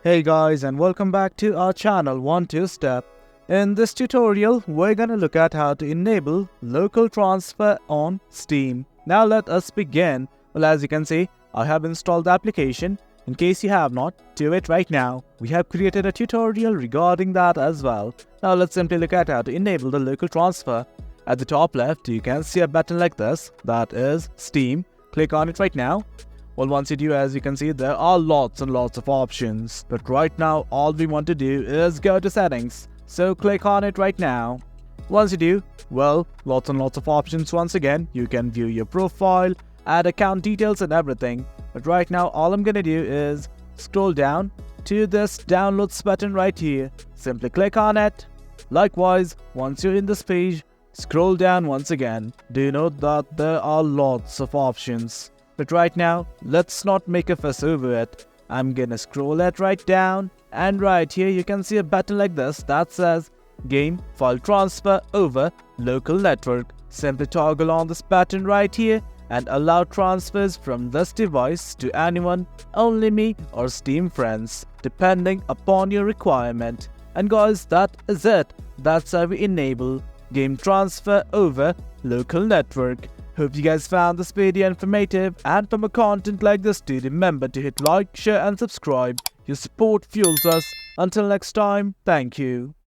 Hey guys, and welcome back to our channel 1-2-Step. In this tutorial, we're gonna look at how to enable local transfer on Steam. Now let us begin. Well, as you can see, I have installed the application. In case you have not, do it right now. We have created a tutorial regarding that as well. Now let's simply look at how to enable the local transfer. At the top left, you can see a button like this, that is Steam. Click on it right now. Well, once you do, as you can see, there are lots and lots of options. But right now, all we want to do is go to settings. So click on it right now. Once you do, well, lots and lots of options once again. You can view your profile, add account details and everything. But right now, all I'm gonna do is scroll down to this downloads button right here. Simply click on it. Likewise, once you're in this page, scroll down once again. Do note that there are lots of options. But right now, let's not make a fuss over it. I'm gonna scroll it right down, and right here you can see a button like this that says Game File Transfer over Local Network. Simply toggle on this button right here and allow transfers from this device to anyone, only me or Steam friends, depending upon your requirement. And guys, that is it. That's how we enable Game Transfer over Local Network. Hope you guys found this video informative, and for more content like this, do remember to hit like, share and subscribe. Your support fuels us. Until next time, thank you.